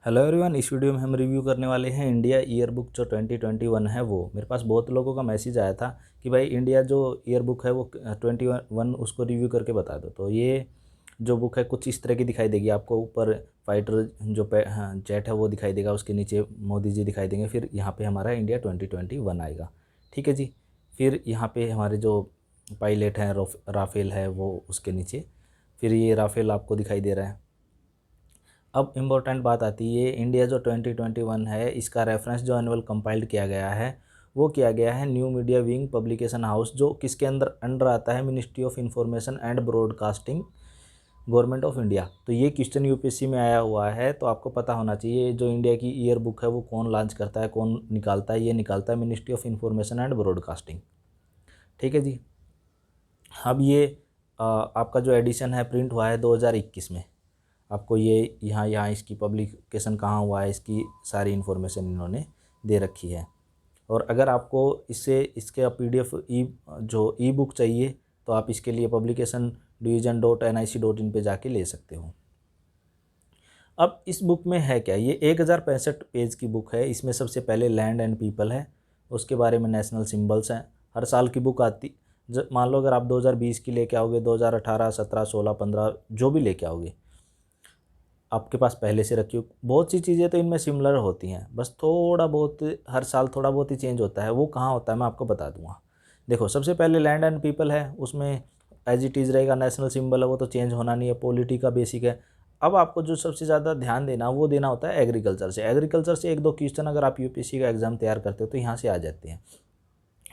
Hello everyone, इस video में हम रिव्यू करने वाले हैं इंडिया ईयर बुक जो 2021 है। वो मेरे पास बहुत लोगों का मैसेज आया था कि भाई इंडिया जो ईयर बुक है वो 21 उसको रिव्यू करके बता दो। तो ये जो बुक है कुछ इस तरह की दिखाई देगी आपको। ऊपर फाइटर जो जेट है वो दिखाई देगा, उसके नीचे मोदी जी दिखाई देंगे, फिर यहाँ पे हमारा इंडिया 2021 आएगा। ठीक है जी। फिर यहाँ पे हमारे जो पायलट हैं राफेल है वो उसके नीचे, फिर ये राफेल आपको दिखाई दे रहा है। अब इम्पोर्टेंट बात आती है, इंडिया जो 2021 है इसका रेफरेंस जो एनुअल कंपाइल्ड किया गया है वो किया गया है new media wing publication house, जो किसके अंडर आता है, ministry of information and broadcasting, government of India. तो ये क्वेश्चन यूपीएससी में आया हुआ है, तो आपको पता होना चाहिए जो इंडिया की ईयर बुक है वो कौन लॉन्च करता है, कौन निकालता है। ये निकालता है ministry of information and broadcasting. ठीक है जी। अब ये आपका जो एडिशन है प्रिंट हुआ है 2021 में। आपको ये यहाँ इसकी पब्लिकेशन कहाँ हुआ है इसकी सारी इन्फॉर्मेशन इन्होंने दे रखी है। और अगर आपको इसके पीडीएफ ई बुक चाहिए तो आप इसके लिए publication division.nic.in पे जाके ले सकते हो। अब इस बुक में है क्या, ये 1065 पेज की बुक है। इसमें सबसे पहले लैंड एंड पीपल है, उसके बारे में नेशनल सिंबल्स हैं। हर साल की बुक आती, मान लो अगर आप 2020 की लेके आओगे, 2018, 17, 16, 15 जो भी लेके आओगे आपके पास पहले से रखी हो, बहुत सी चीज़ें तो इनमें सिमिलर होती हैं, बस थोड़ा बहुत हर साल थोड़ा बहुत ही चेंज होता है। वो कहाँ होता है मैं आपको बता दूंगा। देखो, सबसे पहले लैंड एंड पीपल है, उसमें एज इट इज़ रहेगा। नेशनल सिंबल है वो तो चेंज होना नहीं है, पॉलिटी का बेसिक है। अब आपको जो सबसे ज़्यादा ध्यान देना वो देना होता है एग्रीकल्चर से। एग्रीकल्चर से एक दो क्वेश्चन अगर आप यूपीएससी का एग्ज़ाम तैयार करते हो तो यहाँ से आ जाते हैं।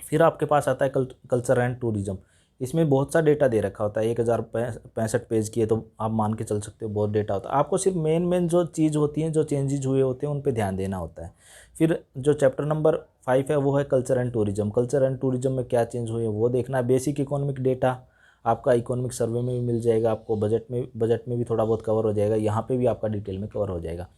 फिर आपके पास आता है कल्चर एंड टूरिज्म। इसमें बहुत सा डेटा दे रखा होता है, 1065 पेज की है तो आप मान के चल सकते हो बहुत डेटा होता है। आपको सिर्फ मेन जो चीज़ होती है, जो चेंजेज हुए होते हैं उन पे ध्यान देना होता है। फिर जो चैप्टर नंबर 5 है वो है culture and tourism. Culture and tourism में क्या चेंज हुए वो देखना है। बेसिक इकोनॉमिक डेटा आपका इकोनॉमिक सर्वे में भी मिल जाएगा, आपको बजट में भी थोड़ा बहुत कवर हो जाएगा, यहाँ पे भी आपका डिटेल में कवर हो जाएगा।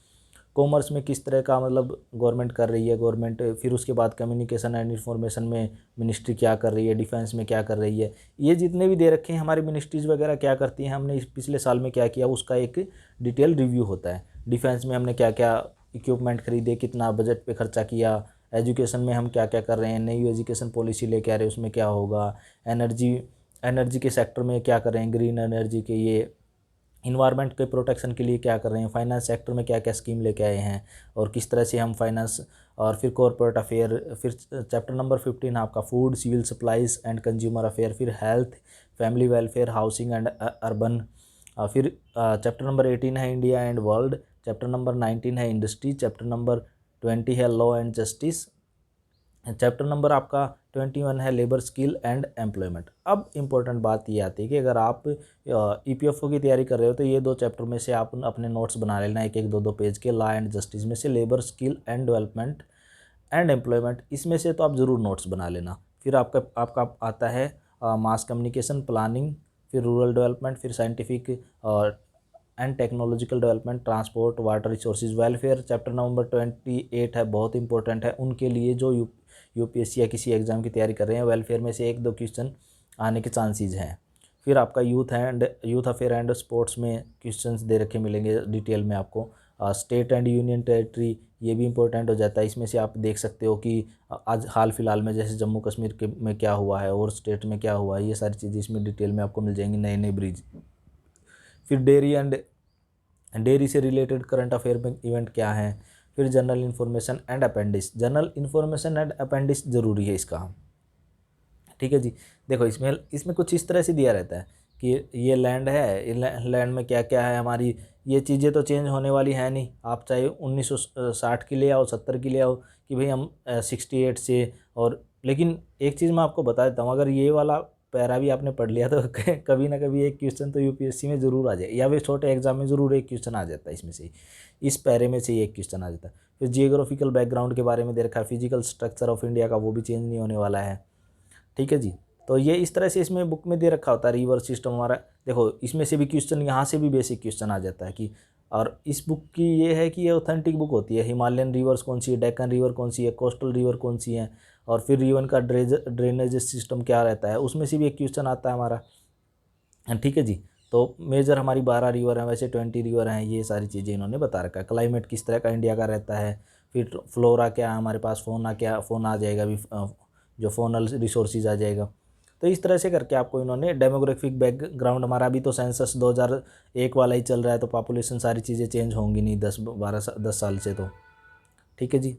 कॉमर्स में किस तरह का मतलब गवर्नमेंट कर रही है गवर्नमेंट, फिर उसके बाद कम्युनिकेशन एंड इंफॉर्मेशन में मिनिस्ट्री क्या कर रही है, डिफेंस में क्या कर रही है, ये जितने भी दे रखे हैं हमारी मिनिस्ट्रीज़ वगैरह क्या करती हैं, हमने इस पिछले साल में क्या किया उसका एक डिटेल रिव्यू होता है। डिफेंस में हमने क्या क्या इक्विपमेंट खरीदे, कितना बजट पे खर्चा किया, एजुकेशन में हम क्या क्या कर रहे हैं, नई एजुकेशन पॉलिसी लेके आ रहे हैं उसमें क्या होगा, एनर्जी एनर्जी के सेक्टर में क्या कर रहे हैं, ग्रीन एनर्जी के, ये इन्वायरमेंट के प्रोटेक्शन के लिए क्या कर रहे हैं, फाइनेंस सेक्टर में क्या क्या स्कीम लेके आए हैं और किस तरह से हम फाइनेंस, और फिर कॉर्पोरेट अफेयर, फिर चैप्टर नंबर 15 आपका food, civil supplies and consumer affair, फिर health, family welfare, housing and urban, फिर चैप्टर नंबर 18 है India and world, chapter number 19 है इंडस्ट्री, चैप्टर नंबर 20 है law and justice, chapter number आपका 21 है labour skill and employment. अब important बात ये आती है कि अगर आप ईपीएफओ की तैयारी कर रहे हो तो ये दो चैप्टर में से आप अपने नोट्स बना लेना, एक एक दो दो पेज के। लॉ एंड जस्टिस में से labour skill and development and employment, इसमें से तो आप ज़रूर नोट्स बना लेना। फिर आपका आता है मास कम्युनिकेशन प्लानिंग, फिर रूरल डेवलपमेंट, फिर scientific and technological development, transport, water resources, welfare. Chapter number 28 है, बहुत इंपॉर्टेंट है उनके लिए जो यूपीएससी या किसी एग्ज़ाम की तैयारी कर रहे हैं। वेलफेयर में से एक दो क्वेश्चन आने के चांसेस हैं। फिर आपका यूथ अफेयर एंड स्पोर्ट्स में क्वेश्चंस दे रखे मिलेंगे डिटेल में आपको। स्टेट एंड यूनियन टेरिटरी, ये भी इंपॉर्टेंट हो जाता है। इसमें से आप देख सकते हो कि आज हाल फिलहाल में जैसे जम्मू कश्मीर के में क्या हुआ है और स्टेट में क्या हुआ है, ये सारी चीज़ें इसमें डिटेल में आपको मिल जाएंगी, नए नए ब्रिज। फिर डेयरी से रिलेटेड करंट अफेयर में इवेंट क्या है। फिर जनरल इन्फॉर्मेशन एंड अपेंडिक्स ज़रूरी है इसका। ठीक है जी। देखो, इसमें कुछ इस तरह से दिया रहता है कि ये लैंड है, लैंड में क्या क्या है हमारी, ये चीज़ें तो चेंज होने वाली है नहीं। आप चाहे 1960 की ले आओ, 70 की ले आओ, कि भाई हम 68 से, और लेकिन एक चीज़ मैं आपको बता देता हूँ, अगर ये वाला पैरा भी आपने पढ़ लिया तो कभी ना कभी एक क्वेश्चन तो यूपीएससी में ज़रूर आ जाए, या फिर छोटे एग्जाम में ज़रूर एक क्वेश्चन आ जाता है इसमें से, इस पैरे में से ही एक क्वेश्चन आ जाता है। फिर जियोग्राफिकल बैकग्राउंड के बारे में दे रखा है, फिजिकल स्ट्रक्चर ऑफ इंडिया का वो भी चेंज नहीं होने वाला है। ठीक है जी। तो ये इस तरह से इसमें बुक में दे रखा होता है रिवर सिस्टम हमारा। देखो, इसमें से भी क्वेश्चन, यहाँ से भी बेसिक क्वेश्चन आ जाता है कि, और इस बुक की ये है कि ये ऑथेंटिक बुक होती है। हिमालयन रिवर्स कौन सी है, डेक्कन रिवर कौन सी है, कोस्टल रिवर कौन सी है, और फिर रिवन का ड्रेनेज सिस्टम क्या रहता है, उसमें से भी एक क्वेश्चन आता है हमारा। ठीक है जी। तो मेजर हमारी 12 रिवर हैं, वैसे 20 रिवर हैं, ये सारी चीज़ें इन्होंने बता रखा है। क्लाइमेट किस तरह का इंडिया का रहता है, फिर फ्लोरा क्या है हमारे पास, फोना क्या, फोना आ जाएगा भी, जो फोनल रिसोर्सेज आ जाएगा। तो इस तरह से करके आपको इन्होंने डेमोग्राफिक बैकग्राउंड, हमारा अभी तो सेंसस 2001 वाला ही चल रहा है, तो पॉपुलेशन सारी चीज़ें चेंज होंगी नहीं 10 साल से, तो ठीक है जी।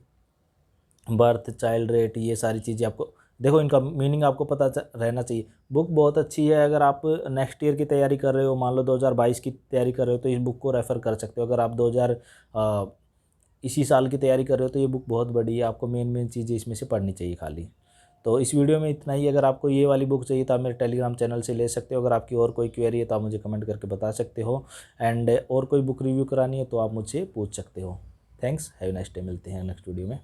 बर्थ, चाइल्ड रेट, ये सारी चीज़ें आपको देखो, इनका मीनिंग आपको पता रहना चाहिए। बुक बहुत अच्छी है, अगर आप नेक्स्ट ईयर की तैयारी कर रहे हो, मान लो 2022 की तैयारी कर रहे हो, तो इस बुक को रेफ़र कर सकते हो। अगर आप इसी साल की तैयारी कर रहे हो तो ये बुक बहुत बड़ी है, आपको मेन चीज़ें इसमें से पढ़नी चाहिए खाली। तो इस वीडियो में इतना ही। अगर आपको ये वाली बुक चाहिए तो आप मेरे टेलीग्राम चैनल से ले सकते हो। अगर आपकी और कोई क्वेरी है तो आप मुझे कमेंट करके बता सकते हो, एंड और कोई बुक रिव्यू करानी है तो आप मुझसे पूछ सकते हो। Thanks, have a nice day, मिलते हैं नेक्स्ट वीडियो में।